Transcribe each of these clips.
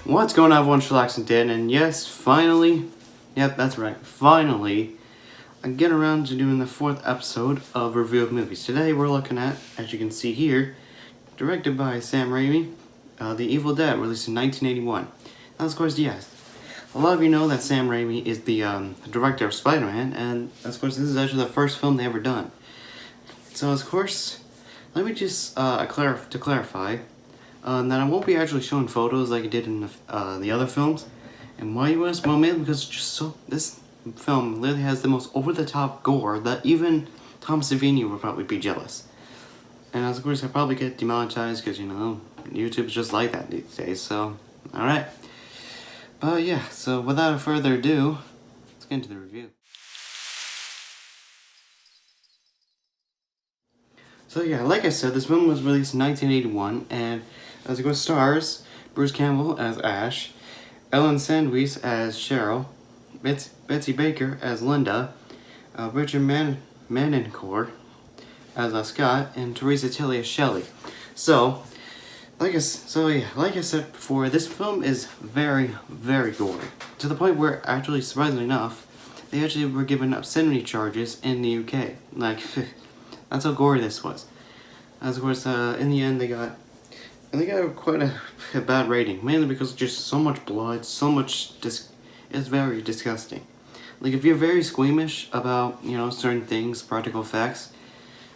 What's going on, everyone? Chillaxing Dan, and yes, finally, yep, that's right, finally, I get around to doing the 4th episode of Review of Movies. Today we're looking at, as you can see here, directed by Sam Raimi, The Evil Dead, released in 1981. Now, of course, yes, a lot of you know that Sam Raimi is the director of Spider-Man, and of course, this is actually the first film they ever done. So, of course, let me just clarify. That I won't be actually showing photos like I did in the other films. And why you ask? Well, mainly because this film literally has the most over-the-top gore that even Tom Savini would probably be jealous. And of course, I'll probably get demonetized because, YouTube's just like that these days. So, alright. But yeah, so without further ado, let's get into the review. So yeah, like I said, this film was released in 1981, and as it goes, stars Bruce Campbell as Ash, Ellen Sandweiss as Cheryl, Betsy Baker as Linda, Richard Manencourt as Scott, and Teresa Tilly as Shelley. So, like I said before, this film is very, very gory, to the point where, actually, surprisingly enough, they actually were given obscenity charges in the UK. Like, that's how gory this was. As of course, in the end, they got quite a bad rating, mainly because just so much blood, it's very disgusting. Like, if you're very squeamish about, certain things, practical effects,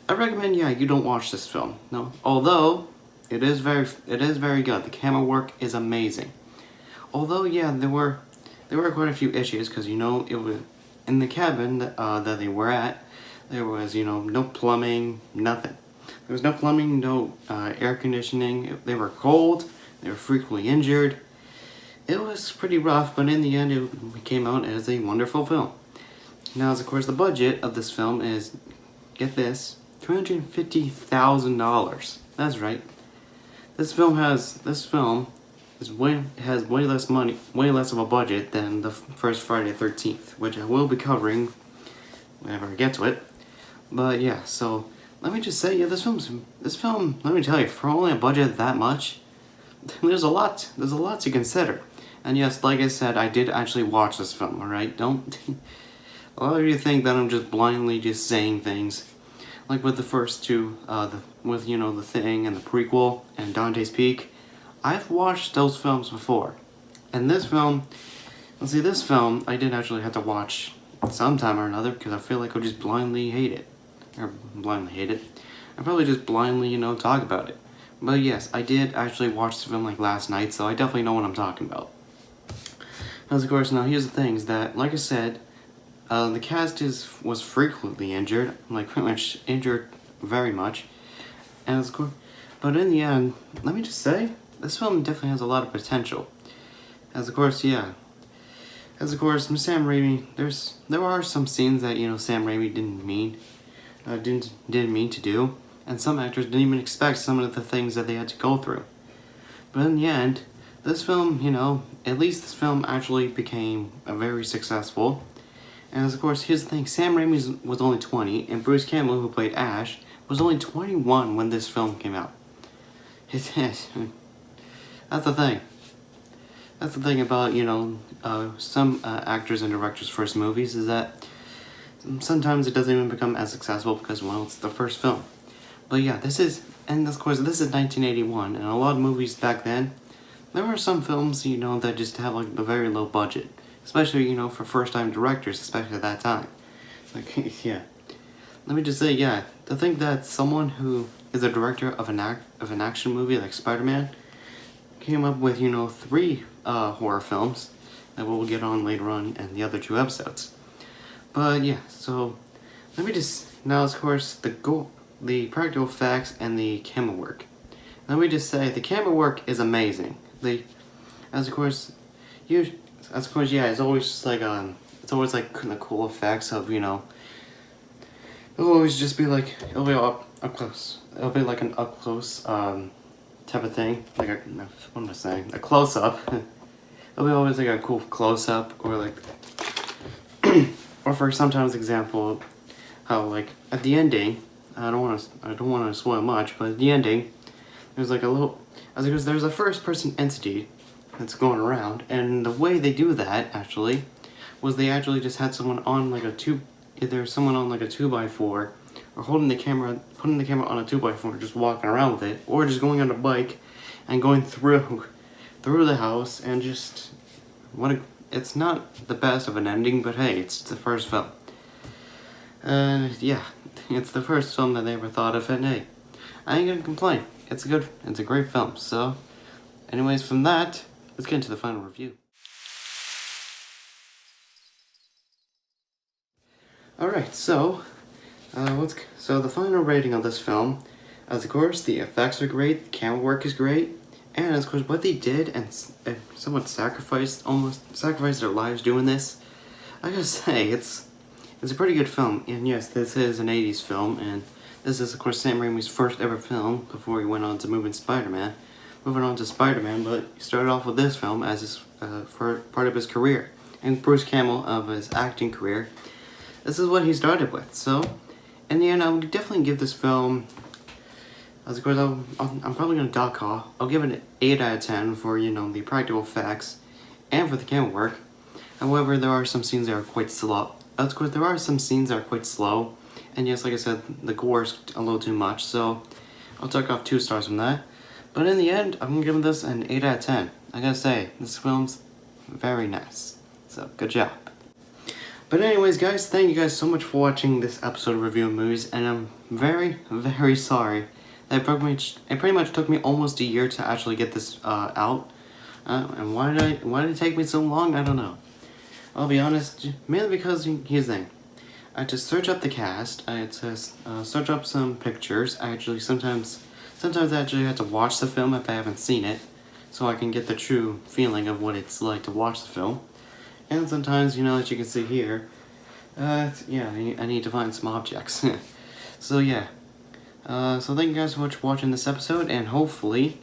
I recommend, you don't watch this film. No, although it is very good. The camera work is amazing. Although, there were quite a few issues because it was in the cabin that they were at. There was no plumbing, nothing. There was no plumbing, no air conditioning. They were cold. They were frequently injured. It was pretty rough, but in the end, it came out as a wonderful film. Now, of course, the budget of this film is, get this, $350,000. That's right. This film has way less money, way less of a budget than the first Friday the 13th, which I will be covering whenever I get to it. But yeah, so let me just say, this film, let me tell you, for only a budget that much, there's a lot to consider. And yes, like I said, I did actually watch this film, alright? Don't, a lot of you think that I'm just blindly just saying things. Like with the first two, The Thing and the prequel and Dante's Peak. I've watched those films before. And this film, I did actually have to watch sometime or another because I feel like I would just blindly hate it. I probably just blindly, talk about it. But yes, I did actually watch the film like last night, so I definitely know what I'm talking about. As of course, now here's the thing, is that, like I said, the cast was frequently injured, like pretty much injured very much. And of course, but in the end, let me just say, this film definitely has a lot of potential. As of course, Sam Raimi, there are some scenes that Sam Raimi didn't mean to do, and some actors didn't even expect some of the things that they had to go through. But in the end, this film, at least this film actually became a very successful. And of course, here's the thing: Sam Raimi was only 20, and Bruce Campbell, who played Ash, was only 21 when this film came out. That's the thing. That's the thing about some actors and directors' first movies, is that sometimes it doesn't even become as successful because, it's the first film. But yeah, this is 1981, and a lot of movies back then, there were some films, that just have like a very low budget. Especially, for first-time directors, especially at that time. Like, yeah. Let me just say, to think that someone who is a director of an action movie like Spider-Man came up with, 3 horror films that we'll get on later on in the other 2 episodes. But yeah, so let me just, now of course, the practical effects and the camera work. Let me just say, the camera work is amazing. It's always just like it's always like the cool effects of it'll always just be like it'll be up close. It'll be like an up close type of thing. Like what am I saying? A close up. It'll be always like a cool close up, or like or for sometimes example, how like at the ending, I don't want to spoil much, but at the ending, there's like a little, because there's a first person entity that's going around. And the way they do that, actually, was they actually just had someone on like either someone on like a 2x4, or putting the camera on a 2x4, just walking around with it, or just going on a bike and going through the house, and just it's not the best of an ending, but hey, it's the first film. Yeah, it's the first film that they ever thought of, and hey, I ain't gonna complain. It's a great film. So, anyways, from that, let's get into the final review. Alright, so the final rating of this film, as of course, the effects are great, the camera work is great, and of course, what they did and somewhat sacrificed their lives doing this. I gotta say, it's a pretty good film. And yes, this is an 80s film, and this is of course Sam Raimi's first ever film before he went on to moving on to Spider-Man. But he started off with this film as his for part of his career, and Bruce Campbell of his acting career. This is what he started with. So, in the end, I would definitely give this film, as of course, I'm probably going to duck off. I'll give it an 8 out of 10 for, the practical effects and for the camera work. However, there are some scenes that are quite slow. Of course, there are some scenes that are quite slow. And yes, like I said, the gore is a little too much. So, I'll tuck off 2 stars from that. But in the end, I'm going to give this an 8 out of 10. I gotta say, this film's very nice. So, good job. But anyways, guys, thank you guys so much for watching this episode of Reviewing Movies, and I'm very, very sorry that it pretty much took me almost a year to actually get this out. And why did it take me so long? I don't know. I'll be honest, mainly because here's the thing. I had to search up the cast. I had to search up some pictures. Sometimes I actually had to watch the film if I haven't seen it, so I can get the true feeling of what it's like to watch the film. And sometimes, as you can see here, I need to find some objects. So yeah, so thank you guys so much for watching this episode, and hopefully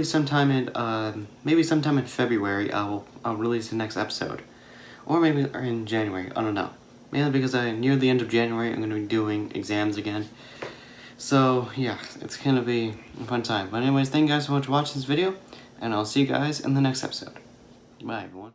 sometime in February I'll release the next episode, or maybe in January. I don't know. Mainly because near the end of January I'm going to be doing exams again. So yeah, it's going to be a fun time. But anyways, thank you guys so much for watching this video, and I'll see you guys in the next episode. Bye, everyone.